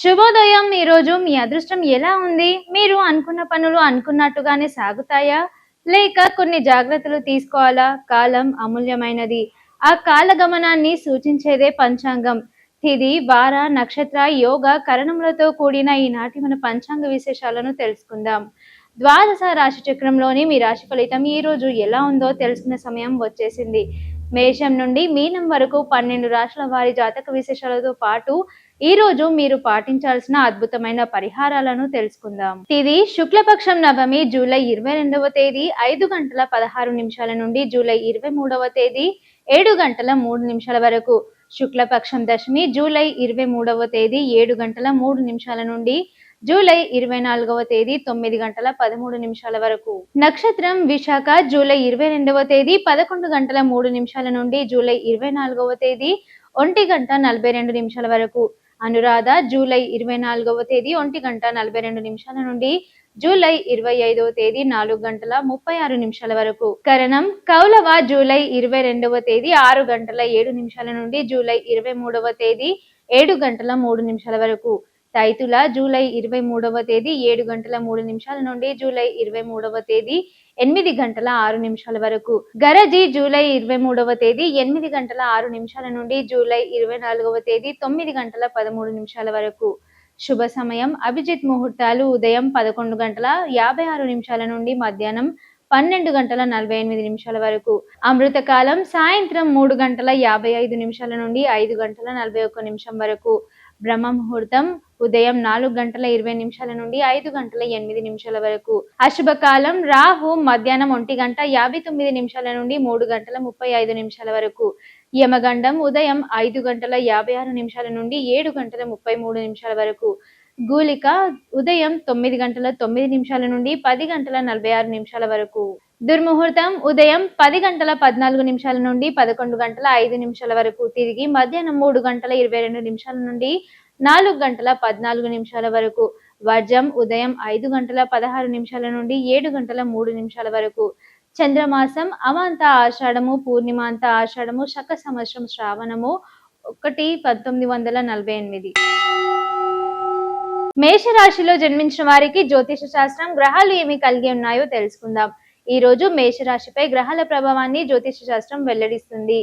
శుభోదయం. ఈరోజు మీ అదృష్టం ఎలా ఉంది? మీరు అనుకున్న పనులు అనుకున్నట్టుగానే సాగుతాయా, లేక కొన్ని జాగ్రత్తలు తీసుకోవాలా? కాలం అమూల్యమైనది. ఆ కాల గమనాన్ని సూచించేదే పంచాంగం. తిథి, వార, నక్షత్ర, యోగ కరణములతో కూడిన ఈనాటి మన పంచాంగ విశేషాలను తెలుసుకుందాం. ద్వాదశ రాశి చక్రంలోని మీ రాశి ఫలితం ఈ రోజు ఎలా ఉందో తెలుసుకునే సమయం వచ్చేసింది. మేషం నుండి మీనం వరకు 12 రాశుల వారి జాతక విశేషాలతో పాటు ఈ రోజు మీరు పాటించాల్సిన అద్భుతమైన పరిహారాలను తెలుసుకుందాం. తిది శుక్లపక్షం నవమి జూలై 22వ తేదీ 5 గంటల 16 నిమిషాల నుండి జూలై 23వ తేదీ 7 గంటల 3 నిమిషాల వరకు. శుక్లపక్షం దశమి జూలై 23వ తేదీ 7 గంటల 3 నిమిషాల నుండి జూలై 24వ తేదీ 9 గంటల 13 నిమిషాల వరకు. నక్షత్రం విశాఖ జూలై 22వ తేదీ 11 గంటల 3 నిమిషాల నుండి జూలై 24వ తేదీ 1 గంట 42 నిమిషాల వరకు. అనురాధ జూలై 24వ తేదీ 1 గంట 42 నిమిషాల నుండి జూలై 25వ తేదీ 4 గంటల 36 నిమిషాల వరకు. కరణం కౌలవ జూలై 22వ తేదీ 6 గంటల 7 నిమిషాల నుండి జూలై 23వ తేదీ 7 గంటల 3 నిమిషాల వరకు. తైతుల జూలై 23వ తేదీ 7 గంటల 3 నిమిషాల నుండి జూలై 23వ తేదీ 8 గంటల 6 నిమిషాల వరకు. గరజి జూలై 23వ తేదీ 8 గంటల 6 నిమిషాల నుండి జూలై 24వ తేదీ 9 గంటల 13 నిమిషాల వరకు. శుభ సమయం అభిజిత్ ముహూర్తాలు ఉదయం 11 గంటల 56 నిమిషాల నుండి మధ్యాహ్నం 12 గంటల 48 నిమిషాల వరకు. అమృతకాలం సాయంత్రం 3 గంటల 55 నిమిషాల నుండి 5 గంటల 41 నిమిషం వరకు. బ్రహ్మ ముహూర్తం ఉదయం 4 గంటల 20 నిమిషాల నుండి 5 గంటల 8 నిమిషాల వరకు. అశుభకాలం రాహు మధ్యాహ్నం 1 గంట 59 నిమిషాల నుండి 3 గంటల 35 నిమిషాల వరకు. యమగండం ఉదయం 5 గంటల 56 నిమిషాల నుండి 7 గంటల 33 నిమిషాల వరకు. గూలిక ఉదయం 9 గంటల 9 నిమిషాల నుండి 10 గంటల 46 నిమిషాల వరకు. దుర్ముహూర్తం ఉదయం 10 గంటల 14 నిమిషాల నుండి 11 గంటల 5 నిమిషాల వరకు. తిరిగి మధ్యాహ్నం 3 గంటల 22 నిమిషాల నుండి 4 గంటల 14 నిమిషాల వరకు. వర్జం ఉదయం 5 గంటల 16 నిమిషాల నుండి 7 గంటల 3 నిమిషాల వరకు. చంద్రమాసం అమాంత ఆషాఢము, పూర్ణిమాంత ఆషాఢము, శక సంవత్సరం శ్రావణము 1/1948. మేషరాశిలో జన్మించిన వారికి జ్యోతిష శాస్త్రం గ్రహాలు ఏమి కలిగి ఉన్నాయో తెలుసుకుందాం. ఈ రోజు మేషరాశిపై గ్రహాల ప్రభావాన్ని జ్యోతిష శాస్త్రం వెల్లడిస్తుంది.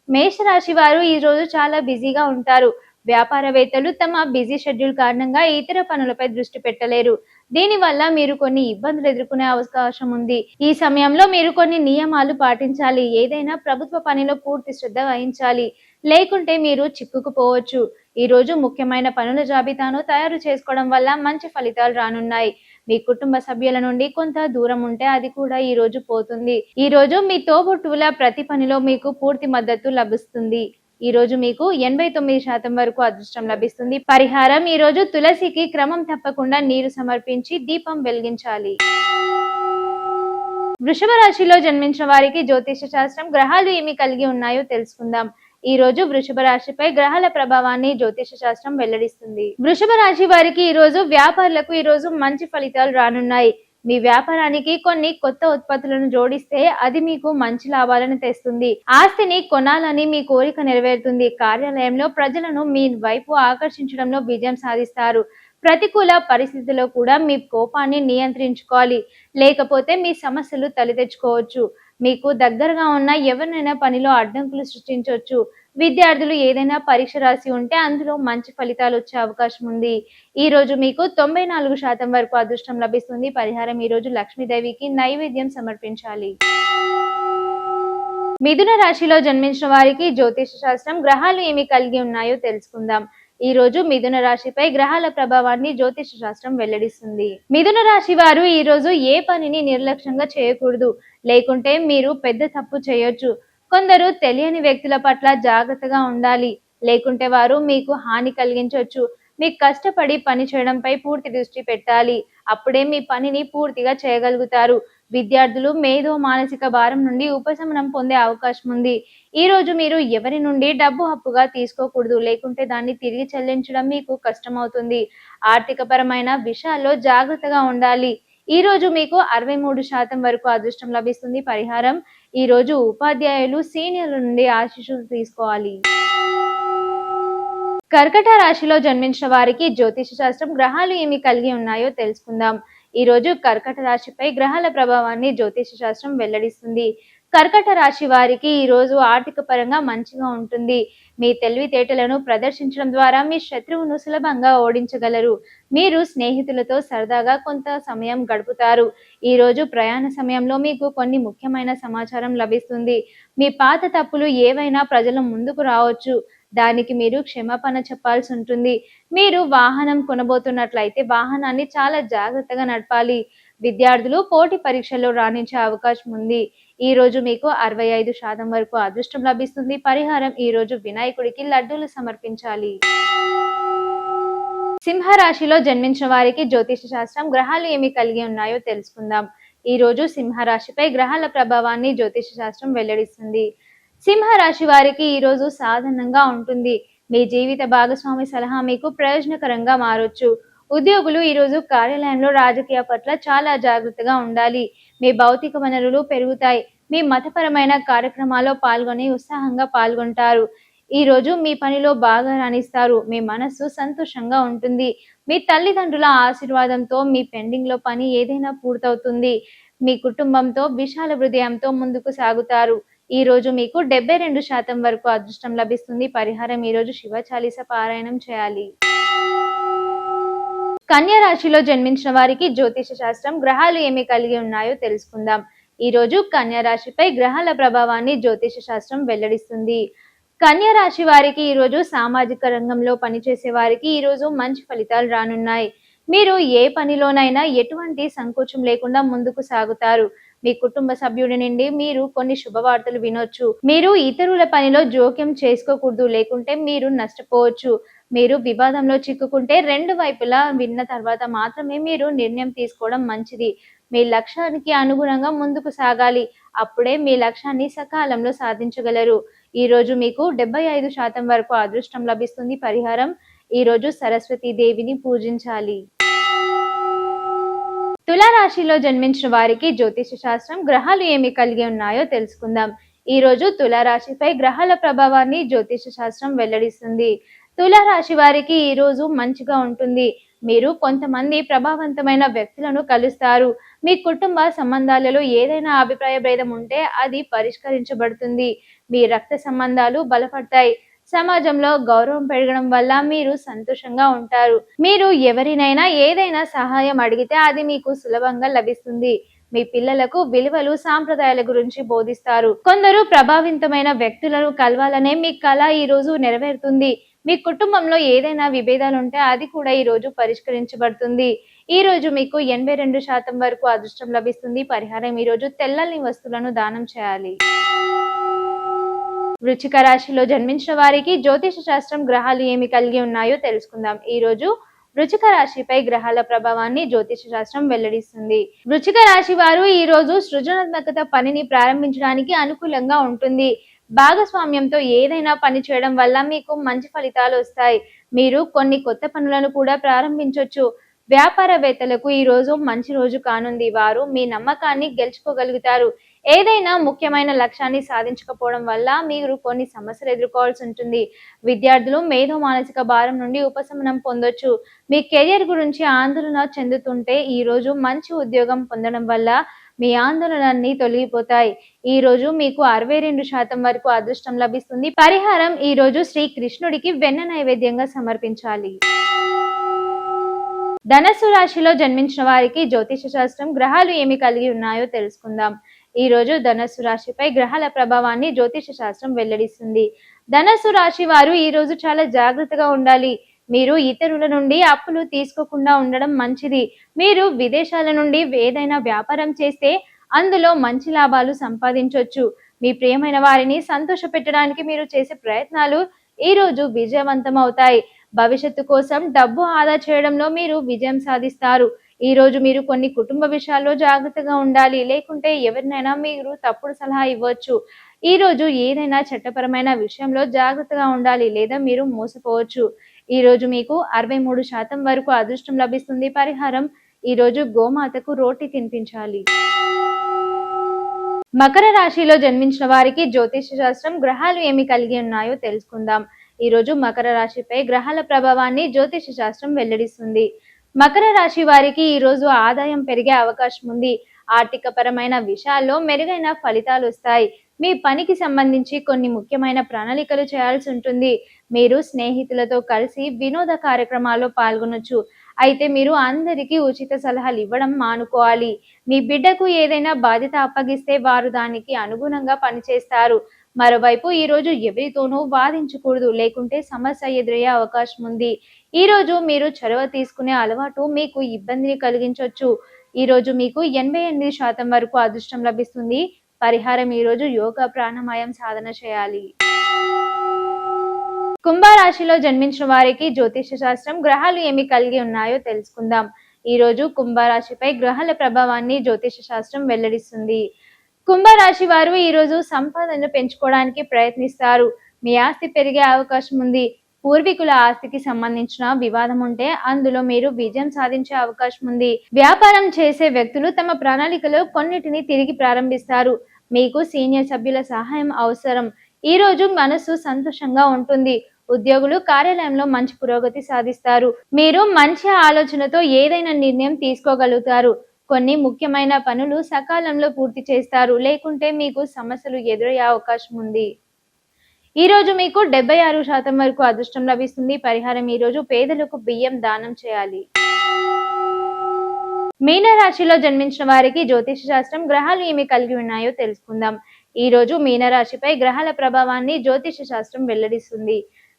మేషరాశి వారు ఈ రోజు చాలా బిజీగా ఉంటారు. వ్యాపారవేత్తలు తమ బిజీ షెడ్యూల్ కారణంగా ఇతర పనులపై దృష్టి పెట్టలేరు. దీనివల్ల మీరు కొన్ని ఇబ్బందులు ఎదుర్కొనే అవకాశం ఉంది. ఈ సమయంలో మీరు కొన్ని నియమాలు పాటించాలి. ఏదైనా ప్రభుత్వ పనిలో పూర్తి శ్రద్ధ వహించాలి, లేకుంటే మీరు చిక్కుకుపోవచ్చు. ఈ రోజు ముఖ్యమైన పనుల జాబితాను తయారు చేసుకోవడం వల్ల మంచి ఫలితాలు రానున్నాయి. మీ కుటుంబ సభ్యుల నుండి కొంత దూరం ఉంటే అది కూడా ఈ రోజు పోతుంది. ఈ రోజు మీ తోబుట్టువుల ప్రతి పనిలో మీకు పూర్తి మద్దతు లభిస్తుంది. ఈ రోజు మీకు 89% వరకు అదృష్టం లభిస్తుంది. పరిహారం ఈ రోజు తులసికి క్రమం తప్పకుండా నీరు సమర్పించి దీపం వెలిగించాలి. వృషభ రాశిలో జన్మించిన వారికి జ్యోతిష శాస్త్రం గ్రహాలు ఏమి కలిగి ఉన్నాయో తెలుసుకుందాం. ఈ రోజు వృషభ రాశిపై గ్రహాల ప్రభావాన్ని జ్యోతిష శాస్త్రం వెల్లడిస్తుంది. వృషభ రాశి వారికి ఈ రోజు వ్యాపారులకు ఈ రోజు మంచి ఫలితాలు రానున్నాయి. మీ వ్యాపారానికి కొన్ని కొత్త ఉత్పత్తులను జోడిస్తే అది మీకు మంచి లాభాలను తెస్తుంది. ఆస్తిని కొనాలని మీ కోరిక నెరవేరుతుంది. కార్యాలయంలో ప్రజలను మీ వైపు ఆకర్షించడంలో విజయం సాధిస్తారు. ప్రతికూల పరిస్థితుల్లో కూడా మీ కోపాన్ని నియంత్రించుకోవాలి, లేకపోతే మీ సమస్యలు తలెత్తుకోవచ్చు. మీకు దగ్గరగా ఉన్న ఎవరినైనా పనిలో అడ్డంకులు సృష్టించవచ్చు. విద్యార్థులు ఏదైనా పరీక్ష రాసి ఉంటే అందులో మంచి ఫలితాలు వచ్చే అవకాశం ఉంది. ఈ రోజు మీకు 94% వరకు అదృష్టం లభిస్తుంది. పరిహారం ఈ రోజు లక్ష్మీదేవికి నైవేద్యం సమర్పించాలి. మిథున రాశిలో జన్మించిన వారికి జ్యోతిష శాస్త్రం గ్రహాలు ఏమి కలిగి ఉన్నాయో తెలుసుకుందాం. ఈ రోజు మిథున రాశిపై గ్రహాల ప్రభావాన్ని జ్యోతిష శాస్త్రం వెల్లడిస్తుంది. మిథున రాశి వారు ఈ రోజు ఏ పనిని నిర్లక్ష్యంగా చేయకూడదు, లేకుంటే మీరు పెద్ద తప్పు చేయొచ్చు. కొందరు తెలియని వ్యక్తుల పట్ల జాగ్రత్తగా ఉండాలి, లేకుంటే వారు మీకు హాని కలిగించవచ్చు. మీకు కష్టపడి పని చేయడంపై పూర్తి దృష్టి పెట్టాలి, అప్పుడే మీ పనిని పూర్తిగా చేయగలుగుతారు. విద్యార్థులు మేధో మానసిక భారం నుండి ఉపశమనం పొందే అవకాశం ఉంది. ఈ రోజు మీరు ఎవరి నుండి డబ్బు అప్పుగా తీసుకోకూడదు, లేకుంటే దాన్ని తిరిగి చెల్లించడం మీకు కష్టమవుతుంది. ఆర్థిక పరమైన విషయాల్లో జాగ్రత్తగా ఉండాలి. ఈ రోజు మీకు 63% వరకు అదృష్టం లభిస్తుంది. పరిహారం ఈ రోజు ఉపాధ్యాయులు సీనియర్ల నుండి ఆశీస్సులు తీసుకోవాలి. కర్కట రాశిలో జన్మించిన వారికి జ్యోతిష శాస్త్రం గ్రహాలు ఏమి కలిగి ఉన్నాయో తెలుసుకుందాం. ఈ రోజు కర్కట రాశిపై గ్రహాల ప్రభావాన్ని జ్యోతిష శాస్త్రం వెల్లడిస్తుంది. కర్కట రాశి వారికి ఈ రోజు ఆర్థిక పరంగా మంచిగా ఉంటుంది. మీ తెలివితేటలను ప్రదర్శించడం ద్వారా మీ శత్రువును సులభంగా ఓడించగలరు. మీరు స్నేహితులతో సరదాగా కొంత సమయం గడుపుతారు. ఈ రోజు ప్రయాణ సమయంలో మీకు కొన్ని ముఖ్యమైన సమాచారం లభిస్తుంది. మీ పాత తప్పులు ఏవైనా ప్రజల ముందుకు రావచ్చు. దానికి మీరు క్షమాపణ చెప్పాల్సి ఉంటుంది. మీరు వాహనం కొనబోతున్నట్లయితే వాహనాన్ని చాలా జాగ్రత్తగా నడపాలి. విద్యార్థులు పోటీ పరీక్షల్లో రాణించే అవకాశం ఉంది. ఈ రోజు మీకు 65% వరకు అదృష్టం లభిస్తుంది. పరిహారం ఈ రోజు వినాయకుడికి లడ్డూలు సమర్పించాలి. సింహరాశిలో జన్మించిన వారికి జ్యోతిష శాస్త్రం గ్రహాలు ఏమి కలిగి ఉన్నాయో తెలుసుకుందాం. ఈ రోజు సింహరాశిపై గ్రహాల ప్రభావాన్ని జ్యోతిష శాస్త్రం వెల్లడిస్తుంది. సింహరాశి వారికి ఈ రోజు సాధారణంగా ఉంటుంది. మీ జీవిత భాగస్వామి సలహా మీకు ప్రయోజనకరంగా మారొచ్చు. ఉద్యోగులు ఈ రోజు కార్యాలయంలో రాజకీయ పట్ల చాలా జాగ్రత్తగా ఉండాలి. మీ భౌతిక వనరులు పెరుగుతాయి. మీ మతపరమైన కార్యక్రమాల్లో పాల్గొని ఉత్సాహంగా పాల్గొంటారు. ఈ రోజు మీ పనిలో బాగా రాణిస్తారు. మీ మనస్సు సంతోషంగా ఉంటుంది. మీ తల్లిదండ్రుల ఆశీర్వాదంతో మీ పెండింగ్ లో పని ఏదైనా పూర్తవుతుంది. మీ కుటుంబంతో విశాల హృదయంతో ముందుకు సాగుతారు. ఈ రోజు మీకు 72% వరకు అదృష్టం లభిస్తుంది. పరిహారం ఈ రోజు శివ చాలీస పారాయణం చేయాలి. కన్యా రాశిలో జన్మించిన వారికి జ్యోతిష శాస్త్రం గ్రహాలు ఏమి కలిగి ఉన్నాయో తెలుసుకుందాం. ఈ రోజు కన్యా రాశిపై గ్రహాల ప్రభావాన్ని జ్యోతిష శాస్త్రం వెల్లడిస్తుంది. కన్యా రాశి వారికి ఈ రోజు సామాజిక రంగంలో పనిచేసే వారికి ఈ రోజు మంచి ఫలితాలు రానున్నాయి. మీరు ఏ పనిలోనైనా ఎటువంటి సంకోచం లేకుండా ముందుకు సాగుతారు. మీ కుటుంబ సభ్యుడి నుండి మీరు కొన్ని శుభవార్తలు వినొచ్చు. మీరు ఇతరుల పనిలో జోక్యం చేసుకోకూడదు, లేకుంటే మీరు నష్టపోవచ్చు. మీరు వివాదంలో చిక్కుకుంటే 2 వైపులా విన్న తర్వాత మాత్రమే మీరు నిర్ణయం తీసుకోవడం మంచిది. మీ లక్ష్యానికి అనుగుణంగా ముందుకు సాగాలి. అప్పుడే మీ లక్ష్యాన్ని సకాలంలో సాధించగలరు. ఈ రోజు మీకు 75% వరకు అదృష్టం లభిస్తుంది. పరిహారం ఈ రోజు సరస్వతీ దేవిని పూజించాలి. తులారాశిలో జన్మించిన వారికి జ్యోతిష శాస్త్రం గ్రహాలు ఏమి కలిగి ఉన్నాయో తెలుసుకుందాం. ఈ రోజు తులారాశిపై గ్రహాల ప్రభావాన్ని జ్యోతిష శాస్త్రం వెల్లడిస్తుంది. తులారాశి వారికి ఈ రోజు మంచిగా ఉంటుంది. మీరు కొంతమంది ప్రభావవంతమైన వ్యక్తులను కలుస్తారు. మీ కుటుంబ సంబంధాలలో ఏదైనా అభిప్రాయ భేదం ఉంటే అది పరిష్కరించబడుతుంది. మీ రక్త సంబంధాలు బలపడతాయి. సమాజంలో గౌరవం పెరగడం వల్ల మీరు సంతోషంగా ఉంటారు. మీరు ఎవరినైనా ఏదైనా సహాయం అడిగితే అది మీకు సులభంగా లభిస్తుంది. మీ పిల్లలకు విలువలు సాంప్రదాయాల గురించి బోధిస్తారు. కొందరు ప్రభావితమైన వ్యక్తులను కలవాలనే మీ కళ ఈ రోజు నెరవేరుతుంది. మీ కుటుంబంలో ఏదైనా విభేదాలు ఉంటే అది కూడా ఈ రోజు పరిష్కరించబడుతుంది. ఈ రోజు మీకు 82% వరకు అదృష్టం లభిస్తుంది. పరిహారం ఈ రోజు తెల్లని వస్తువులను దానం చేయాలి. వృశ్చిక రాశిలో జన్మించిన వారికి జ్యోతిష శాస్త్రం గ్రహాలు ఏమి కలిగి ఉన్నాయో తెలుసుకుందాం. ఈ రోజు వృశ్చిక రాశిపై గ్రహాల ప్రభావాన్ని జ్యోతిష శాస్త్రం వెల్లడిస్తుంది. వృశ్చిక రాశి వారు ఈ రోజు సృజనాత్మకత పనిని ప్రారంభించడానికి అనుకూలంగా ఉంటుంది. భాగస్వామ్యంతో ఏదైనా పని చేయడం వల్ల మీకు మంచి ఫలితాలు వస్తాయి. మీరు కొన్ని కొత్త పనులను కూడా ప్రారంభించవచ్చు. వ్యాపారవేత్తలకు ఈ రోజు మంచి రోజు కానుంది. వారు మీ నమ్మకాన్ని గెలుచుకోగలుగుతారు. ఏదైనా ముఖ్యమైన లక్ష్యాన్ని సాధించకపోవడం వల్ల మీరు కొన్ని సమస్యలు ఎదుర్కోవాల్సి ఉంటుంది. విద్యార్థులు మేధో మానసిక భారం నుండి ఉపశమనం పొందొచ్చు. మీ కెరియర్ గురించి ఆందోళన చెందుతుంటే ఈ రోజు మంచి ఉద్యోగం పొందడం వల్ల మీ ఆందోళనలన్నీ తొలగిపోతాయి. ఈ రోజు మీకు 62% వరకు అదృష్టం లభిస్తుంది. పరిహారం ఈ రోజు శ్రీ కృష్ణుడికి వెన్న నైవేద్యంగా సమర్పించాలి. ధనస్సు రాశిలో జన్మించిన వారికి జ్యోతిష శాస్త్రం గ్రహాలు ఏమి కలిగి ఉన్నాయో తెలుసుకుందాం. ఈ రోజు ధనస్సు రాశిపై గ్రహాల ప్రభావాన్ని జ్యోతిష శాస్త్రం వెల్లడిస్తుంది. ధనస్సు రాశి వారు ఈ రోజు చాలా జాగ్రత్తగా ఉండాలి. మీరు ఇతరుల నుండి అప్పులు తీసుకోకుండా ఉండడం మంచిది. మీరు విదేశాల నుండి ఏదైనా వ్యాపారం చేస్తే అందులో మంచి లాభాలు సంపాదించవచ్చు. మీ ప్రియమైన వారిని సంతోష పెట్టడానికి మీరు చేసే ప్రయత్నాలు ఈ రోజు విజయవంతం అవుతాయి. భవిష్యత్తు కోసం డబ్బు ఆదా చేయడంలో మీరు విజయం సాధిస్తారు. ఈ రోజు మీరు కొన్ని కుటుంబ విషయాల్లో జాగ్రత్తగా ఉండాలి. లేకుంటే ఎవరినైనా మీరు తప్పుడు సలహా ఇవ్వచ్చు. ఈ రోజు ఏదైనా చట్టపరమైన విషయంలో జాగ్రత్తగా ఉండాలి, లేదా మీరు మోసపోవచ్చు. ఈ రోజు మీకు 63% వరకు అదృష్టం లభిస్తుంది. పరిహారం ఈరోజు గోమాతకు రోటి తినిపించాలి. మకర రాశిలో జన్మించిన వారికి జ్యోతిష శాస్త్రం గ్రహాలు ఏమి కలిగి ఉన్నాయో తెలుసుకుందాం. ఈరోజు మకర రాశిపై గ్రహాల ప్రభావాన్ని జ్యోతిష శాస్త్రం వెల్లడిస్తుంది. మకర రాశి వారికి ఈరోజు ఆదాయం పెరిగే అవకాశం ఉంది. ఆర్థిక పరమైన విషయాల్లో మెరుగైన ఫలితాలు వస్తాయి. మీ పనికి సంబంధించి కొన్ని ముఖ్యమైన ప్రణాళికలు చేయాల్సి ఉంటుంది. మీరు స్నేహితులతో కలిసి వినోద కార్యక్రమాల్లో పాల్గొనొచ్చు. అయితే మీరు అందరికీ ఉచిత సలహాలు ఇవ్వడం మానుకోవాలి. మీ బిడ్డకు ఏదైనా బాధ్యత అప్పగిస్తే వారు దానికి అనుగుణంగా పనిచేస్తారు. మరోవైపు ఈరోజు ఎవరితోనూ వాదించకూడదు, లేకుంటే సమస్య ఎదురయ్యే అవకాశం ఉంది. ఈరోజు మీరు చొరవ తీసుకునే అలవాటు మీకు ఇబ్బందిని కలిగించవచ్చు. ఈరోజు మీకు 88% వరకు అదృష్టం లభిస్తుంది. పరిహారం ఈరోజు యోగా ప్రాణాయామం సాధన చేయాలి. కుంభరాశిలో జన్మించిన వారికి జ్యోతిష శాస్త్రం గ్రహాలు ఏమి కలిగి ఉన్నాయో తెలుసుకుందాం. ఈరోజు కుంభరాశిపై గ్రహాల ప్రభావాన్ని జ్యోతిష శాస్త్రం వెల్లడిస్తుంది. కుంభరాశి వారు ఈరోజు సంపాదనను పెంచుకోవడానికి ప్రయత్నిస్తారు. మీ ఆస్తి పెరిగే అవకాశం ఉంది. పూర్వీకుల ఆస్తికి సంబంధించిన వివాదం ఉంటే అందులో మీరు విజయం సాధించే అవకాశం ఉంది. వ్యాపారం చేసే వ్యక్తులు తమ ప్రణాళికలో కొన్నిటిని తిరిగి ప్రారంభిస్తారు. మీకు సీనియర్ సభ్యుల సహాయం అవసరం. ఈ రోజు మనసు సంతోషంగా ఉంటుంది. ఉద్యోగులు కార్యాలయంలో మంచి పురోగతి సాధిస్తారు. మీరు మంచి ఆలోచనతో ఏదైనా నిర్ణయం తీసుకోగలుగుతారు. కొన్ని ముఖ్యమైన పనులు సకాలంలో పూర్తి చేస్తారు, లేకుంటే మీకు సమస్యలు ఎదురయ్యే అవకాశం ఉంది. ఈ రోజు మీకు 76% వరకు అదృష్టం లభిస్తుంది. పరిహారం ఈరోజు పేదలకు బియ్యం దానం చేయాలి. మీనరాశిలో జన్మించిన వారికి జ్యోతిష శాస్త్రం గ్రహాలు ఏమి కలిగి ఉన్నాయో తెలుసుకుందాం. ఈ రోజు మీనరాశిపై గ్రహాల ప్రభావాన్ని జ్యోతిష శాస్త్రం వెల్లడిస్తుంది.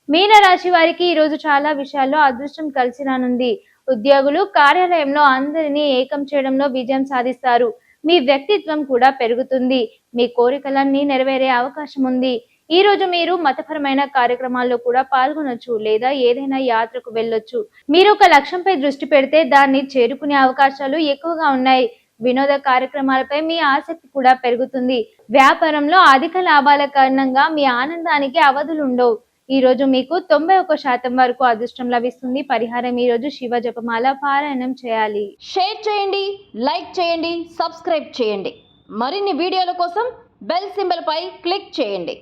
మీనరాశి వారికి ఈ రోజు చాలా విషయాల్లో అదృష్టం కలిసి రానుంది. ఉద్యోగులు కార్యాలయంలో అందరినీ ఏకం చేయడంలో విజయం సాధిస్తారు. మీ వ్యక్తిత్వం కూడా పెరుగుతుంది. మీ కోరికలన్నీ నెరవేరే అవకాశం ఉంది. ఈ రోజు మీరు మతపరమైన కార్యక్రమాల్లో కూడా పాల్గొనొచ్చు, లేదా ఏదైనా యాత్రకు వెళ్ళొచ్చు. మీరు ఒక లక్ష్యంపై దృష్టి పెడితే దాన్ని చేరుకునే అవకాశాలు ఎక్కువగా ఉన్నాయి. వినోద కార్యక్రమాలపై మీ ఆసక్తి కూడా పెరుగుతుంది. వ్యాపారంలో అధిక లాభాల కారణంగా మీ ఆనందానికి అవధులుండవు. ఈ రోజు మీకు 91% వరకు అదృష్టం లభిస్తుంది. పరిహారం ఈ రోజు శివ జపమాల పారాయణం చేయాలి. షేర్ చేయండి, లైక్ చేయండి, సబ్స్క్రైబ్ చేయండి. మరిన్ని వీడియోల కోసం బెల్ సింబల్ పై క్లిక్ చేయండి.